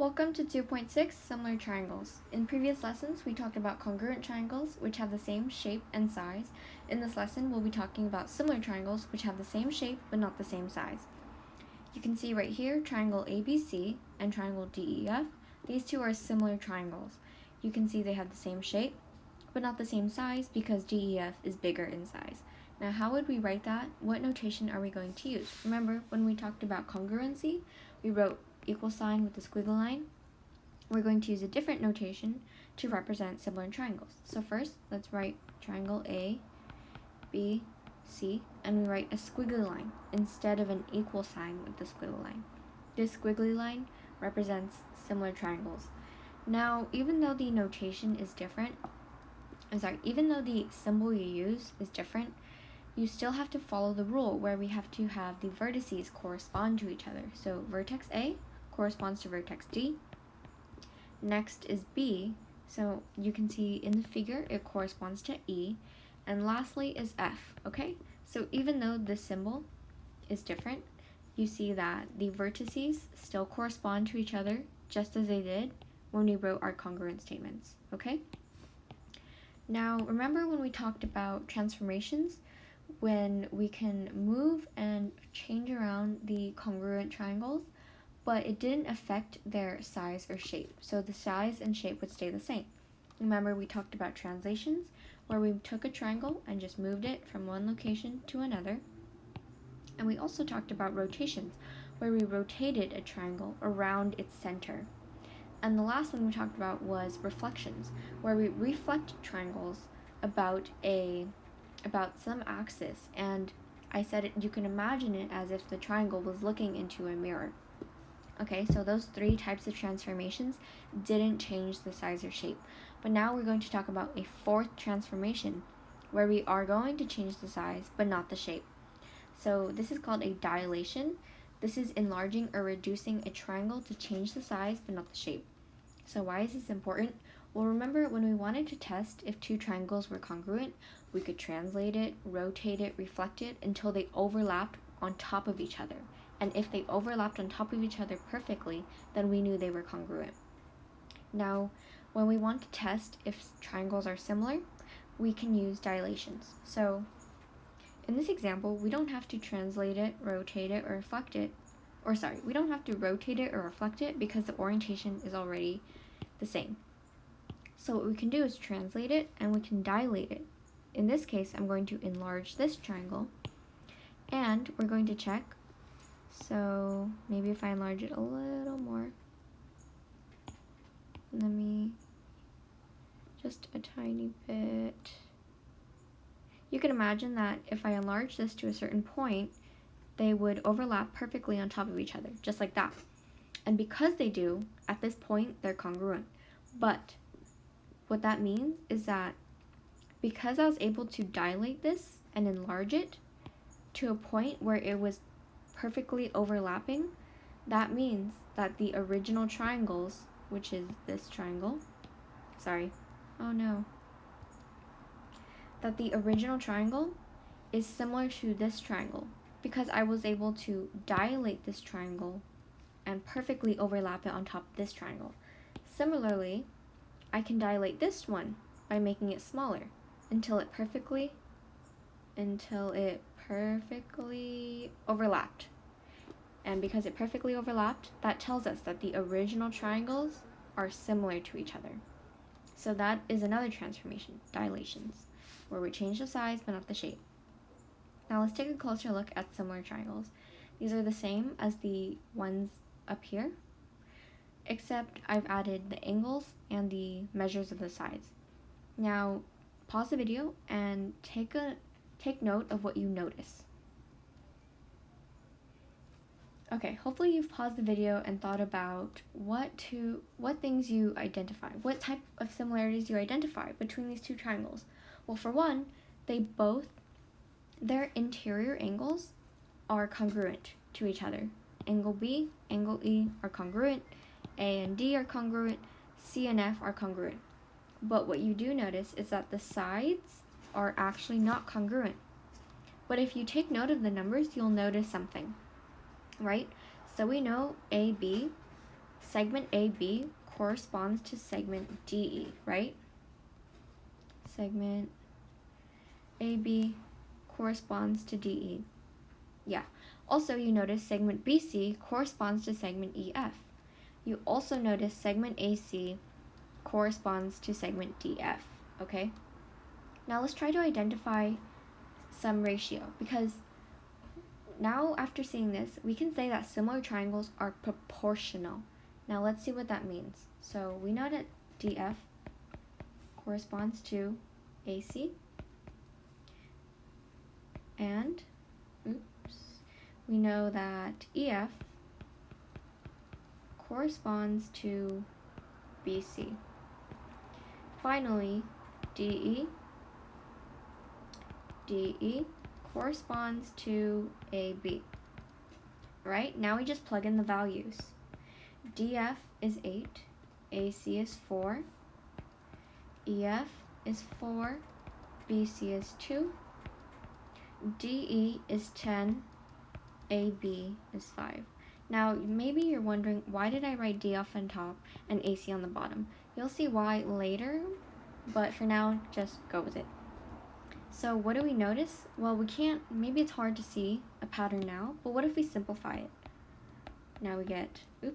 Welcome to 2.6 Similar Triangles. In previous lessons, we talked about congruent triangles, which have the same shape and size. In this lesson, we'll be talking about similar triangles, which have the same shape but not the same size. You can see right here, triangle ABC and triangle DEF. These two are similar triangles. You can see they have the same shape, but not the same size because DEF is bigger in size. Now, how would we write that? What notation are we going to use? Remember, when we talked about congruency, we wrote equal sign with the squiggly line. We're going to use a different notation to represent similar triangles. So first, let's write triangle A, B, C, and we write a squiggly line instead of an equal sign with the squiggly line. This squiggly line represents similar triangles. Now, even though the notation is different, even though the symbol you use is different, you still have to follow the rule where we have to have the vertices correspond to each other. So vertex A corresponds to vertex D. Next is B, so you can see in the figure it corresponds to E. And lastly is F, okay? So even though the symbol is different, you see that the vertices still correspond to each other just as they did when we wrote our congruent statements, okay? Now, remember when we talked about transformations, when we can move and change around the congruent triangles, but it didn't affect their size or shape. So the size and shape would stay the same. Remember, we talked about translations, where we took a triangle and just moved it from one location to another. And we also talked about rotations, where we rotated a triangle around its center. And the last one we talked about was reflections, where we reflect triangles about some axis, and I said you can imagine it as if the triangle was looking into a mirror. Okay, so those three types of transformations didn't change the size or shape. But now we're going to talk about a fourth transformation where we are going to change the size but not the shape. So this is called a dilation. This is enlarging or reducing a triangle to change the size but not the shape. So why is this important? Well, remember when we wanted to test if two triangles were congruent, we could translate it, rotate it, reflect it until they overlapped on top of each other. And if they overlapped on top of each other perfectly, then we knew they were congruent. Now, when we want to test if triangles are similar, we can use dilations. So in this example, we don't have to translate it, rotate it, or reflect it. We don't have to rotate it or reflect it because the orientation is already the same. So what we can do is translate it and we can dilate it. In this case, I'm going to enlarge this triangle and we're going to check. So maybe if I enlarge it a little more, let me just a tiny bit. You can imagine that if I enlarge this to a certain point, they would overlap perfectly on top of each other, just like that. And because they do, at this point, they're congruent. But what that means is that because I was able to dilate this and enlarge it to a point where it was perfectly overlapping, that means that the original triangles, which is this triangle, that the original triangle is similar to this triangle because I was able to dilate this triangle and perfectly overlap it on top of this triangle. Similarly, I can dilate this one by making it smaller until it perfectly overlapped. And because it perfectly overlapped, that tells us that the original triangles are similar to each other. So that is another transformation, dilations, where we change the size but not the shape. Now let's take a closer look at similar triangles. These are the same as the ones up here, except I've added the angles and the measures of the sides. Now pause the video and take note of what you notice. Okay, hopefully you've paused the video and thought about what things you identify, what type of similarities you identify between these two triangles. Well, for one, their interior angles are congruent to each other. Angle B, angle E are congruent, A and D are congruent, C and F are congruent. But what you do notice is that the sides are actually not congruent. But if you take note of the numbers, you'll notice something, right? So we know AB segment AB corresponds to segment DE, right? Segment AB corresponds to DE. Yeah. Also, you notice segment BC corresponds to segment EF. You also notice segment AC corresponds to segment DF, okay? Now let's try to identify some ratio, because now after seeing this, we can say that similar triangles are proportional. Now let's see what that means. So we know that DF corresponds to AC, and we know that EF corresponds to BC. Finally, DE corresponds to AB. Right? Now we just plug in the values. DF is 8, AC is 4, EF is 4, BC is 2, DE is 10, AB is 5. Now, maybe you're wondering, why did I write DF on top and AC on the bottom? You'll see why later, but for now, just go with it. So what do we notice? Well, we can't, maybe it's hard to see a pattern now, but what if we simplify it? Now we get, we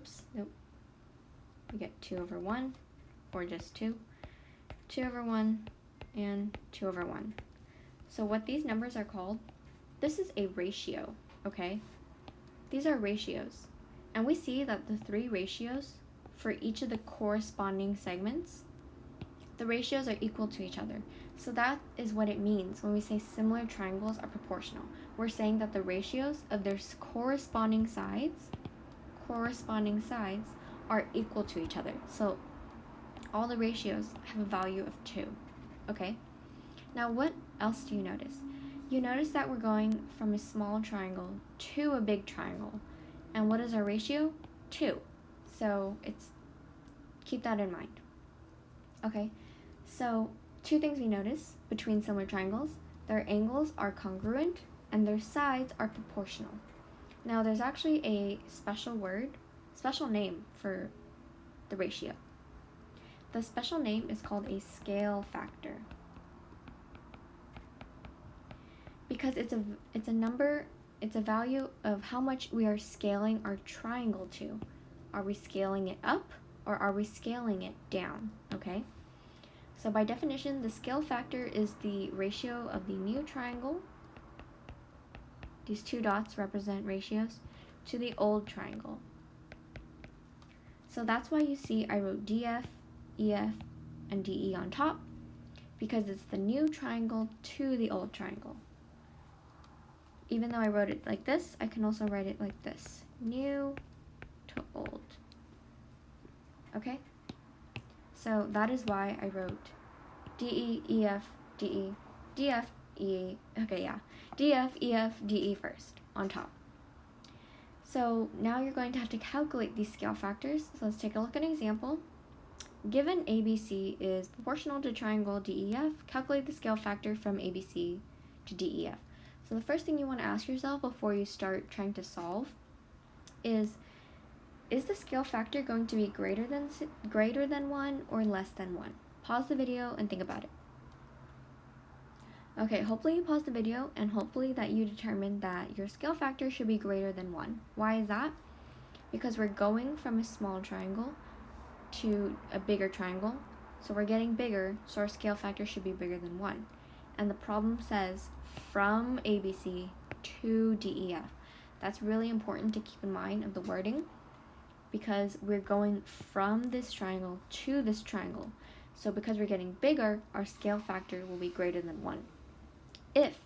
get 2 over 1, or just 2, 2 over 1, and 2 over 1. So what these numbers are called, this is a ratio, okay? These are ratios, and we see that the 3 ratios for each of the corresponding segments, the ratios are equal to each other. So that is what it means when we say similar triangles are proportional. We're saying that the ratios of their corresponding sides are equal to each other. So all the ratios have a value of 2, okay? Now what else do you notice? You notice that we're going from a small triangle to a big triangle. And what is our ratio? 2. So keep that in mind. Okay, so 2 things we notice between similar triangles: their angles are congruent and their sides are proportional. Now there's actually a special name for the ratio. The special name is called a scale factor, because it's a number, it's a value of how much we are scaling our triangle to. Are we scaling it up or are we scaling it down, okay? So by definition, the scale factor is the ratio of the new triangle, these 2 dots represent ratios, to the old triangle. So that's why you see I wrote DF, EF, and DE on top, because it's the new triangle to the old triangle. Even though I wrote it like this, I can also write it like this: new to old. Okay? So that is why I wrote DE, EF, DE, DF, EE, DF, EF, DE first, on top. So now you're going to have to calculate these scale factors. So let's take a look at an example. Given ABC is proportional to triangle DEF, calculate the scale factor from ABC to DEF. So the first thing you want to ask yourself before you start trying to solve is the scale factor going to be greater than 1 or less than 1? Pause the video and think about it. Okay, hopefully you paused the video, and hopefully that you determined that your scale factor should be greater than 1. Why is that? Because we're going from a small triangle to a bigger triangle, so we're getting bigger, so our scale factor should be bigger than 1. And the problem says from ABC to DEF. That's really important to keep in mind of the wording, because we're going from this triangle to this triangle. So because we're getting bigger, our scale factor will be greater than 1. If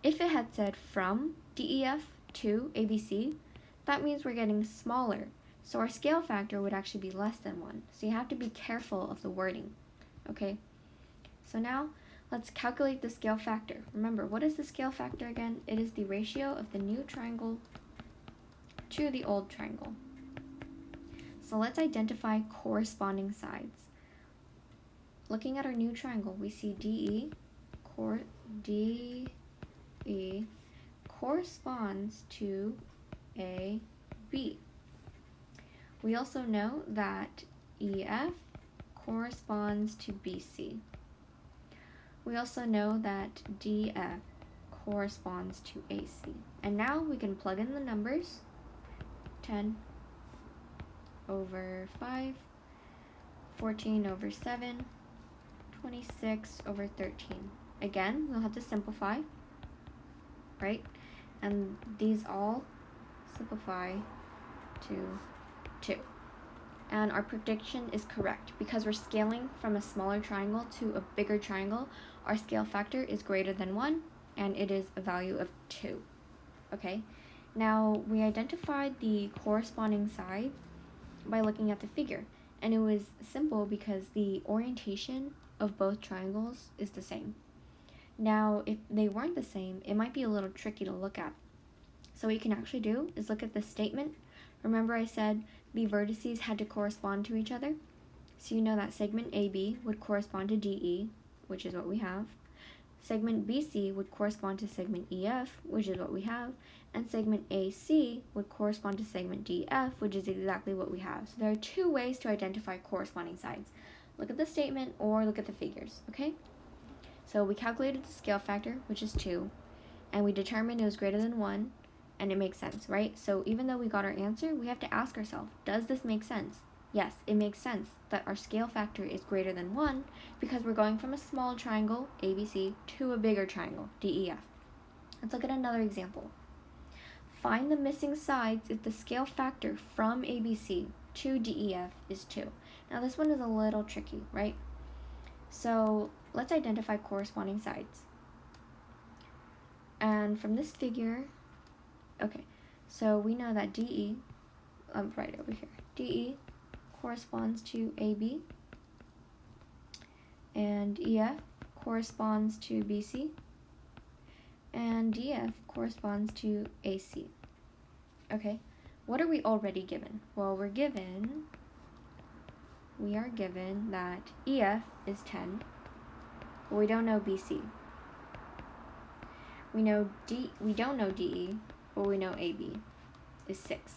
it had said from DEF to ABC, that means we're getting smaller. So our scale factor would actually be less than 1. So you have to be careful of the wording, okay? So now let's calculate the scale factor. Remember, what is the scale factor again? It is the ratio of the new triangle to the old triangle. So let's identify corresponding sides. Looking at our new triangle, we see DE corresponds to AB. We also know that EF corresponds to BC. We also know that DF corresponds to AC. And now we can plug in the numbers. 10 over 5, 14 over 7, 26 over 13. Again, we'll have to simplify, right? And these all simplify to 2. And our prediction is correct. Because we're scaling from a smaller triangle to a bigger triangle, our scale factor is greater than 1, and it is a value of 2. Okay? Now, we identified the corresponding side by looking at the figure. And it was simple because the orientation of both triangles is the same. Now, if they weren't the same, it might be a little tricky to look at. So what you can actually do is look at the statement. Remember I said the vertices had to correspond to each other? So you know that segment AB would correspond to DE, which is what we have. Segment BC would correspond to segment EF, which is what we have. And segment AC would correspond to segment DF, which is exactly what we have. So there are 2 ways to identify corresponding sides. Look at the statement or look at the figures, okay? So we calculated the scale factor, which is 2, and we determined it was greater than 1, and it makes sense, right? So even though we got our answer, we have to ask ourselves, does this make sense? Yes, it makes sense that our scale factor is greater than 1 because we're going from a small triangle, ABC, to a bigger triangle, DEF. Let's look at another example. Find the missing sides if the scale factor from ABC to DEF is 2. Now this one is a little tricky, right? So let's identify corresponding sides. And from this figure, okay, so we know that DE, right over here, DE corresponds to AB, and EF corresponds to BC, and DF corresponds to AC. Okay, what are we already given? Well, we are given that EF is 10, but we don't know BC. We don't know DE, but we know AB is 6.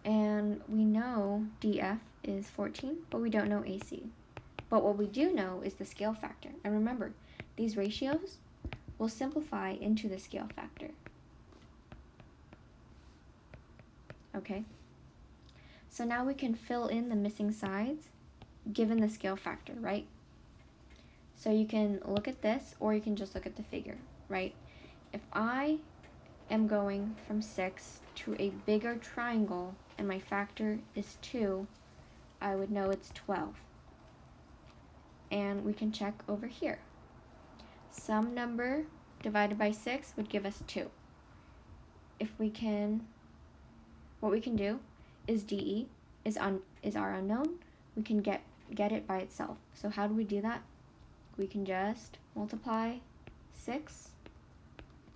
And we know DF is 14, but we don't know AC. But what we do know is the scale factor. And remember, these ratios will simplify into the scale factor. Okay? So now we can fill in the missing sides given the scale factor, right? So you can look at this, or you can just look at the figure, right? If I am going from 6 to a bigger triangle and my factor is 2, I would know it's 12. And we can check over here. Some number divided by 6 would give us 2. What we can do is DE is our unknown. We can get it by itself. So how do we do that? We can just multiply 6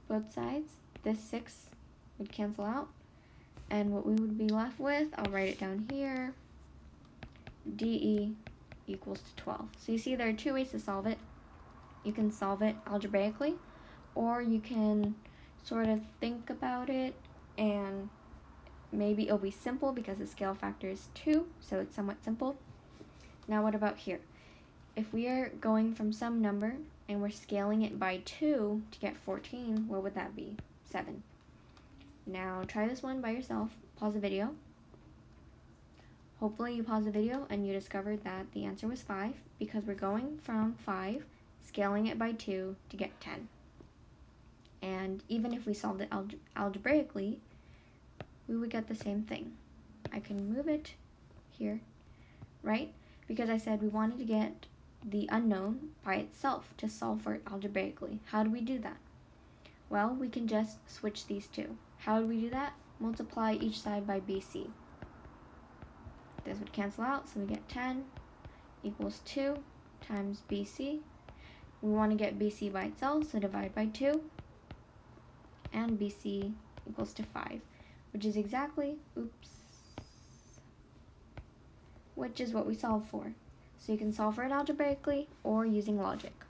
both sides. This 6 would cancel out, and what we would be left with, I'll write it down here, DE equals to 12. So you see there are 2 ways to solve it. You can solve it algebraically, or you can sort of think about it, and maybe it'll be simple because the scale factor is 2, so it's somewhat simple. Now what about here? If we are going from some number and we're scaling it by 2 to get 14, what would that be? 7. Now try this one by yourself. Pause the video. Hopefully you pause the video and you discovered that the answer was 5 because we're going from 5, scaling it by 2 to get 10. And even if we solved it algebraically, we would get the same thing. I can move it here, right? Because I said we wanted to get the unknown by itself to solve for it algebraically. How do we do that? Well, we can just switch these two. How do we do that? Multiply each side by BC. This would cancel out, so we get 10 equals 2 times BC. We want to get BC by itself, so divide by 2. And BC equals to 5, which is exactly, which is what we solved for. So you can solve for it algebraically or using logic.